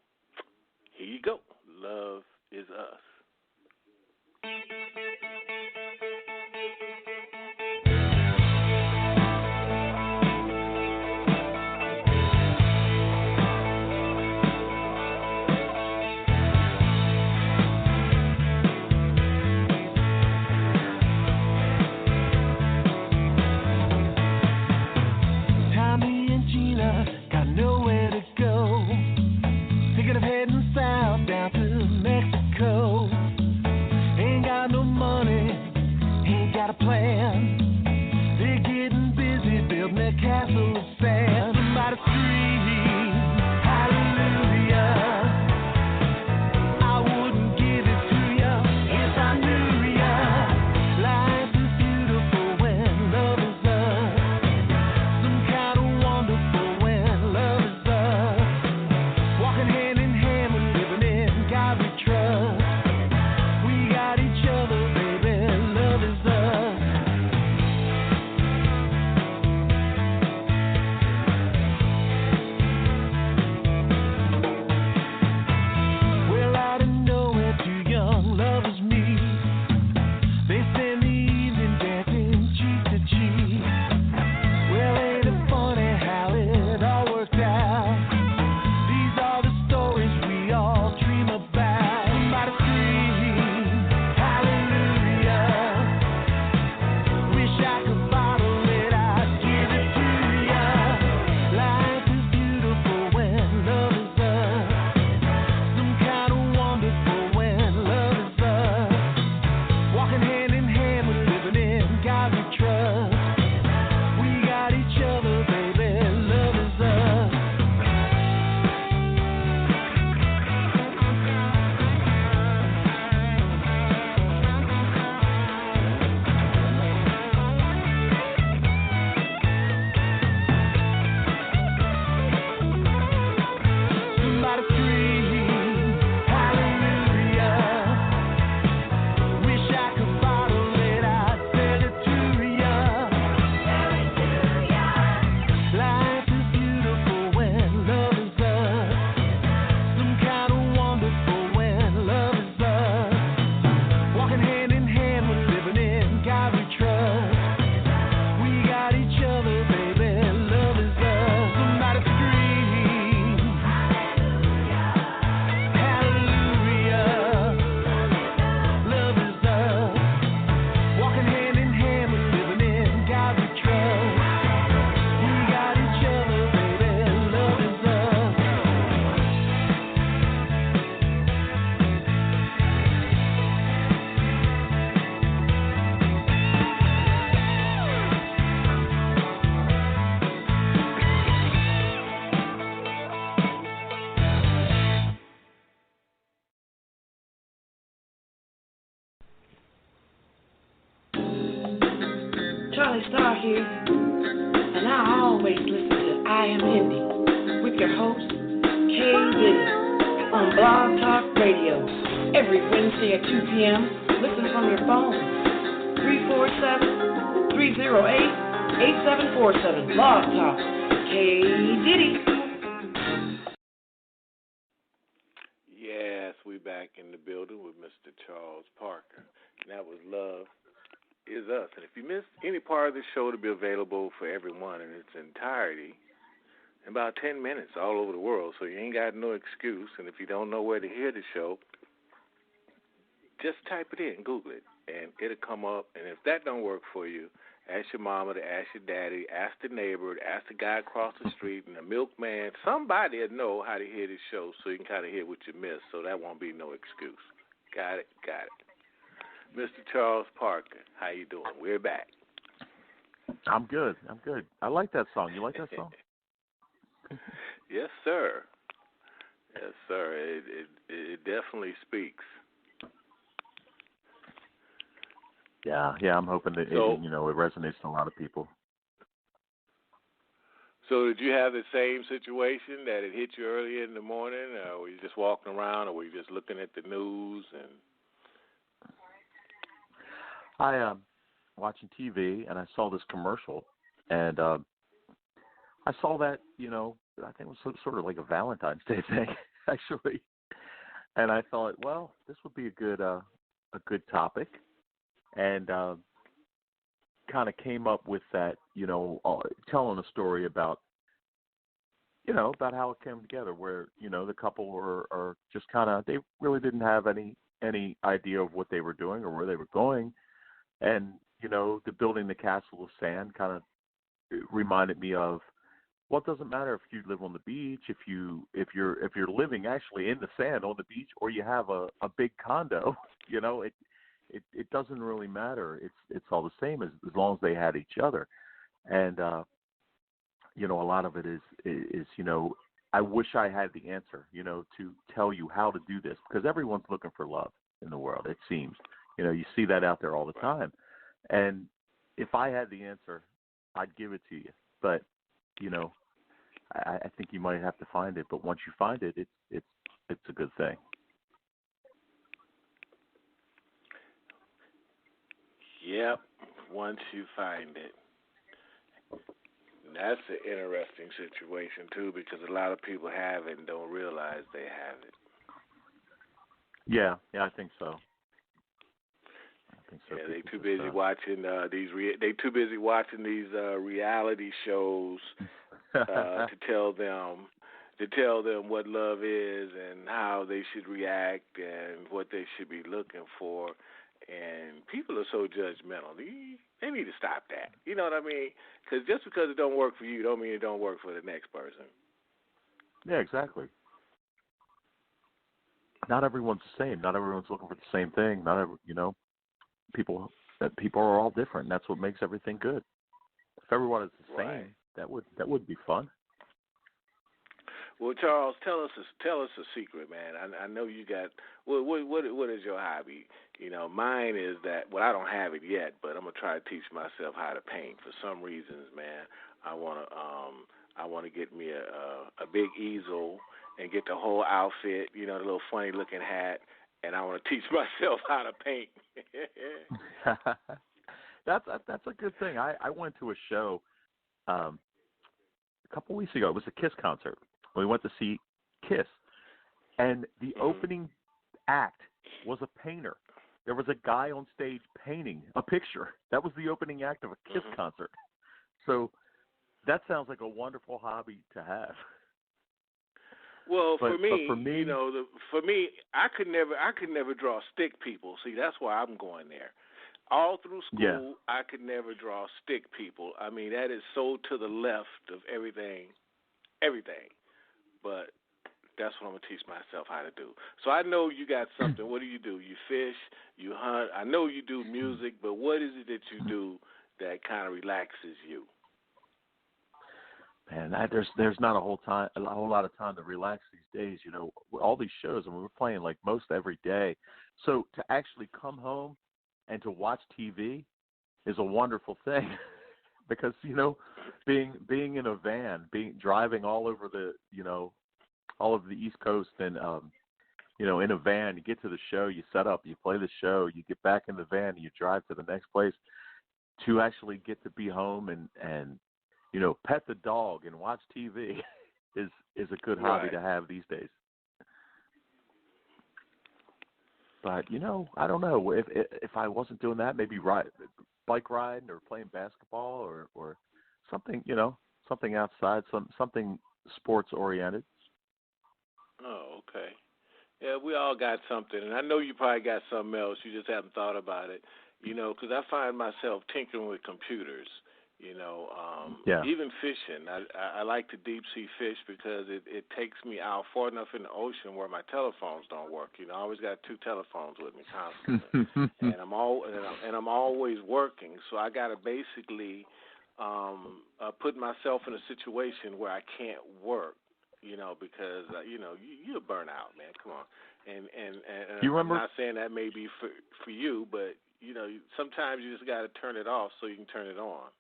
Speaker 3: here you go. Love Is Us.
Speaker 8: Star here, and I always listen to I Am Indie with your host, Kay Diddy, on Blog Talk Radio every Wednesday at 2 p.m. Listen from your phone, 347 308-8747. Blog Talk. K. Diddy.
Speaker 3: Yes, we back in the building with Mr. Charles Parker. And that was Love Is Us. And if you missed any part of the show, to be available for everyone in its entirety in about 10 minutes all over the world. So you ain't got no excuse. And if you don't know where to hear the show, just type it in, Google it, and it'll come up. And if that don't work for you, ask your mama, ask your daddy, ask the neighbor, ask the guy across the street, and the milkman. Somebody will know how to hear this show so you can kind of hear what you missed, so that won't be no excuse. Got it? Got it. Mr. Charles Parker, how you doing? We're back.
Speaker 5: I'm good. I like that song. You like that song?
Speaker 3: Yes, sir. Yes, sir. It definitely speaks.
Speaker 5: Yeah, I'm hoping that it resonates to a lot of people.
Speaker 3: So did you have the same situation that it hit you early in the morning, or were you just walking around, or were you just looking at the news? And
Speaker 5: I watching TV, and I saw this commercial, and I saw that, I think it was sort of like a Valentine's Day thing, actually. And I thought, well, this would be a good topic. And kind of came up with that, telling a story about how it came together, where, the couple are just kind of, they really didn't have any idea of what they were doing or where they were going. And, the building the castle of sand kind of reminded me of, well, it doesn't matter if you live on the beach, if you're living actually in the sand on the beach, or you have a big condo, It doesn't really matter. It's all the same as long as they had each other. And a lot of it is I wish I had the answer, to tell you how to do this, because everyone's looking for love in the world, it seems. You see that out there all the time. And if I had the answer, I'd give it to you. But, I think you might have to find it. But once you find it, it's a good thing.
Speaker 3: Yep, once you find it. And that's an interesting situation, too, because a lot of people have it and don't realize they have it.
Speaker 5: Yeah, I think so.
Speaker 3: Yeah, they too busy watching these reality shows to tell them what love is and how they should react and what they should be looking for. And people are so judgmental. They need to stop that. You know what I mean? Because just because it don't work for you don't mean it don't work for the next person.
Speaker 5: Yeah, exactly. Not everyone's the same. Not everyone's looking for the same thing. People are all different. And that's what makes everything good. If everyone is the same, that would be fun.
Speaker 3: Well, Charles, tell us a secret, man. I know you got what is your hobby? Mine is that. Well, I don't have it yet, but I'm gonna try to teach myself how to paint. For some reasons, man, I wanna get me a big easel and get the whole outfit. The little funny looking hat, and I want to teach myself how to paint.
Speaker 5: That's a good thing. I went to a show a couple weeks ago. It was a Kiss concert. We went to see Kiss, and the opening act was a painter. There was a guy on stage painting a picture. That was the opening act of a Kiss concert. So that sounds like a wonderful hobby to have.
Speaker 3: Well, for me,
Speaker 5: for me,
Speaker 3: I could never draw stick people. See, that's why I'm going there. All through school, I could never draw stick people. I mean, that is so to the left of everything. But that's what I'm going to teach myself how to do. So I know you got something. What do? You fish, you hunt. I know you do music, but what is it that you do that kind of relaxes you?
Speaker 5: Man, there's not a whole lot of time to relax these days. All these shows, and we're playing like most every day. So to actually come home and to watch TV is a wonderful thing. Because being in a van, driving all over all over the East Coast, and in a van, you get to the show, you set up, you play the show, you get back in the van, and you drive to the next place. to actually get to be home and you know, pet the dog and watch TV is a good hobby to have these days. But you know, I don't know if I wasn't doing that, maybe bike riding or playing basketball or something, you know, something outside, something sports oriented.
Speaker 3: Oh, okay. Yeah, we all got something, and I know you probably got something else. You just haven't thought about it, you know, because I find myself tinkering with computers. You know, even fishing. I like to deep sea fish because it takes me out far enough in the ocean where my telephones don't work. You know, I always got 2 telephones with me constantly, and I'm always working. So I got to basically put myself in a situation where I can't work. You know, because you know you'll burn out, man. Come on, and
Speaker 5: you remember?
Speaker 3: I'm not saying that may be for you, but you know sometimes you just got to turn it off so you can turn it on.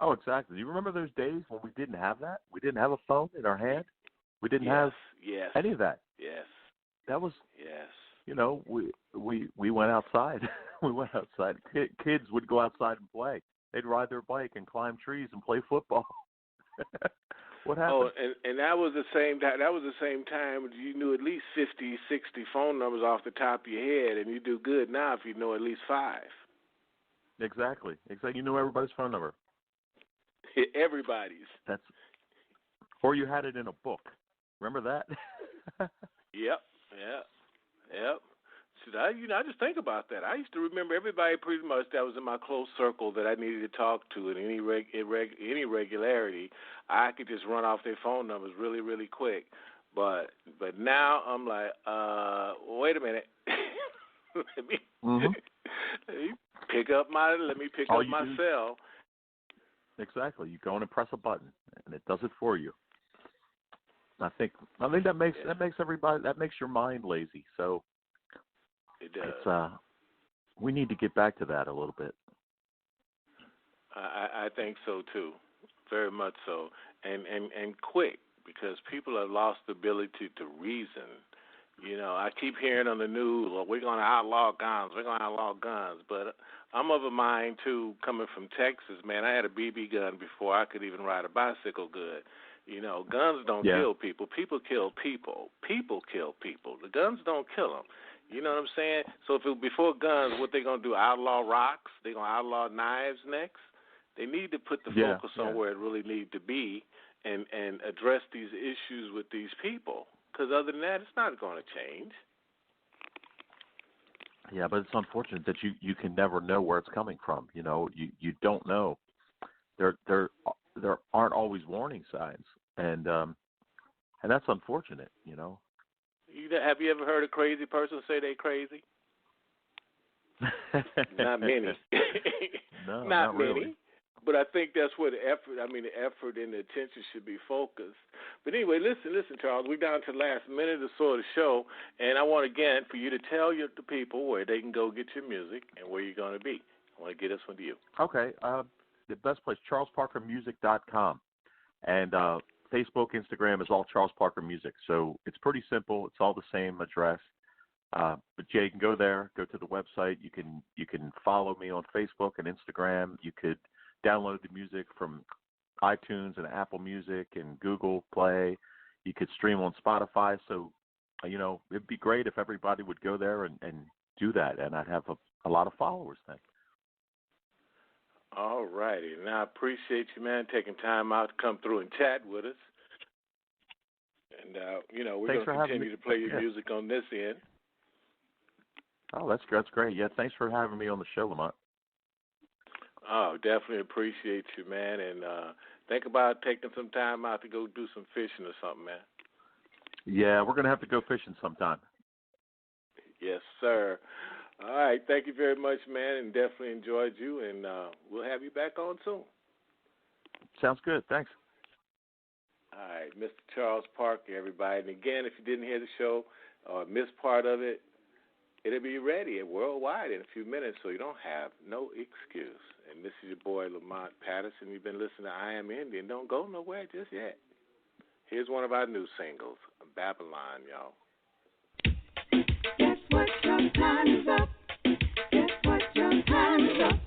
Speaker 5: Oh, exactly. Do you remember those days when we didn't have that? We didn't have a phone in our hand. We didn't have any of that.
Speaker 3: Yes.
Speaker 5: That was. Yes. You know, we went outside. We went outside. Kids would go outside and play. They'd ride their bike and climb trees and play football. What happened?
Speaker 3: Oh, and that was the same time. That was the same time you knew at least 50, 60 phone numbers off the top of your head, and you do good now if you know at least 5.
Speaker 5: Exactly. You know everybody's phone number.
Speaker 3: Everybody's.
Speaker 5: Or you had it in a book. Remember that?
Speaker 3: Yep. So I just think about that. I used to remember everybody pretty much that was in my close circle that I needed to talk to, and any regularity, I could just run off their phone numbers really, really quick. But now I'm like, wait a minute. Let me pick up my cell.
Speaker 5: Exactly. You go in and press a button, and it does it for you. I think that makes your mind lazy. So
Speaker 3: it does.
Speaker 5: It's, we need to get back to that a little bit.
Speaker 3: I think so too, very much so, and quick, because people have lost the ability to reason. You know, I keep hearing on the news, well, we're going to outlaw guns, but I'm of a mind, too, coming from Texas, man. I had a BB gun before I could even ride a bicycle good. You know, guns don't kill people. People kill people. People kill people. The guns don't kill them. You know what I'm saying? So before guns, what they going to do, outlaw rocks? They going to outlaw knives next? They need to put the focus on where it really needs to be and address these issues with these people. Because other than that, it's not going to change.
Speaker 5: Yeah, but it's unfortunate that you can never know where it's coming from. You know, you don't know. There aren't always warning signs, and that's unfortunate. You know.
Speaker 3: Have you ever heard a crazy person say they're crazy? Not many.
Speaker 5: No,
Speaker 3: not many.
Speaker 5: Really.
Speaker 3: But I think that's where the effort and the attention should be focused. But anyway, listen, Charles, we're down to the last minute or so of the show, and I want, again, for you to tell the people where they can go get your music and where you're going to be. I want to get this one to you.
Speaker 5: Okay. The best place, charlesparkermusic.com. And Facebook, Instagram is all Charles Parker Music. So it's pretty simple. It's all the same address. But yeah, you can go there, go to the website. You can follow me on Facebook and Instagram. You could download the music from iTunes and Apple Music and Google Play. You could stream on Spotify. So, you know, it'd be great if everybody would go there and do that, and I'd have a lot of followers then.
Speaker 3: All righty. And I appreciate you, man, taking time out to come through and chat with us. And, you know, we're going to continue to play your music on this end.
Speaker 5: Oh, that's great. Yeah, thanks for having me on the show, Lamont.
Speaker 3: Oh, definitely appreciate you, man. And think about taking some time out to go do some fishing or something, man.
Speaker 5: Yeah, we're going to have to go fishing sometime.
Speaker 3: Yes, sir. All right. Thank you very much, man, and definitely enjoyed you. And we'll have you back on soon.
Speaker 5: Sounds good. Thanks.
Speaker 3: All right. Mr. Charles Parker, everybody. And, again, if you didn't hear the show or missed part of it, it'll be ready worldwide in a few minutes, so you don't have no excuse. And this is your boy, Lamont Patterson. You've been listening to I Am Indian. Don't go nowhere just yet. Here's one of our new singles, Babylon, y'all.
Speaker 2: Guess what? Your time is up. Guess what? Your time is up.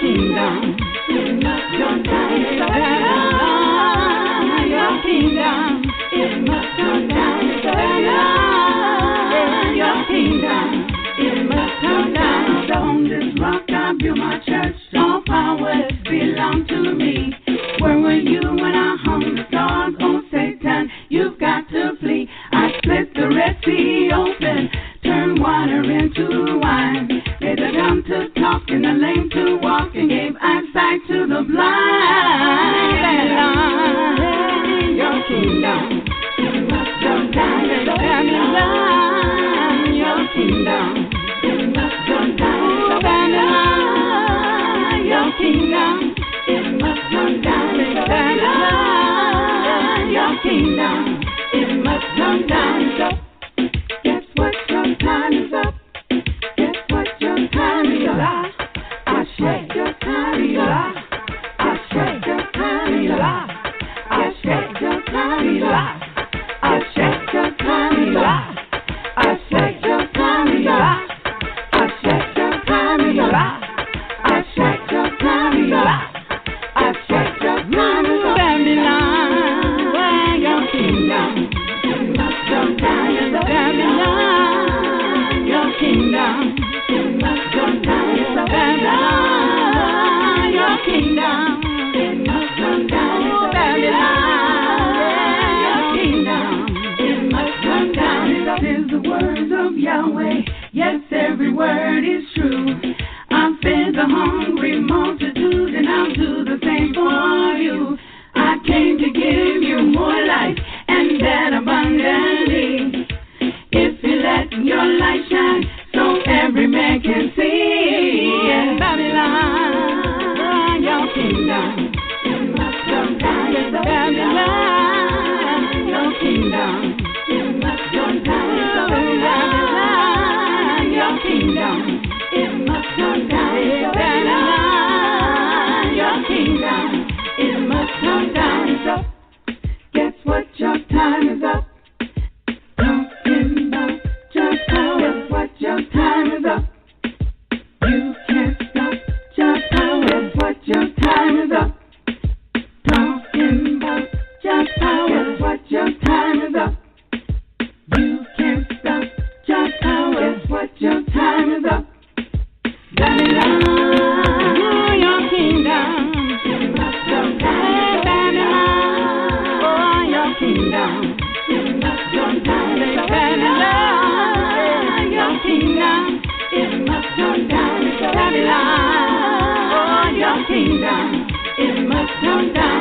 Speaker 2: kingdom. It must come down. Babylon, your kingdom. It must come down. Babylon, your kingdom. It must come down. On this rock I build my church. All power belong to me. Where were you when I hung the stars? Oh, Satan, you've got to flee. I split the Red Sea open, turned water into wine. Made the dumb to talk and the lame to walk, and gave eyesight to the blind. Babylon, your kingdom. It must come down. Babylon, your kingdom. It must come down. Babylon, your kingdom. It must come down. Babylon, your kingdom. It must come down. So, guess what? Your time is up. Guess what? Your time is up. I shake your time is up. I shake your time is up. I shake your time is up. I shake your time is up. I shake your time is up. I shake your time is up. I shake your time is up. I shake your time is up. Babylon, your kingdom. It must come down. Babylon, your kingdom. It must come down. Babylon, your kingdom. It must come down. Babylon, your kingdom. It must come down. This is the words of Yahweh. Yes, every word is true. I fed the hungry multitude, and I'll do the same for you. I came to give you more life, and that abundantly. If you let your light shine, so every man can see. And Babylon, your kingdom. It must come down. Babylon, your kingdom. It must come down. Babylon, your kingdom. It must come down. Babylon, your kingdom. It must come down. So, guess what? Your time is up. Talking about your power. Guess what? Your time is up. You can't stop your power. Guess what? Your time is up. Talking about your power. Guess what? Your time is up. You can't stop your power. Guess what? Your time is up. Babylon, your kingdom. It must come down. Babylon, oh, your kingdom. It must come down. Babylon, your kingdom. It must come down. Babylon, oh, your kingdom. It must come down.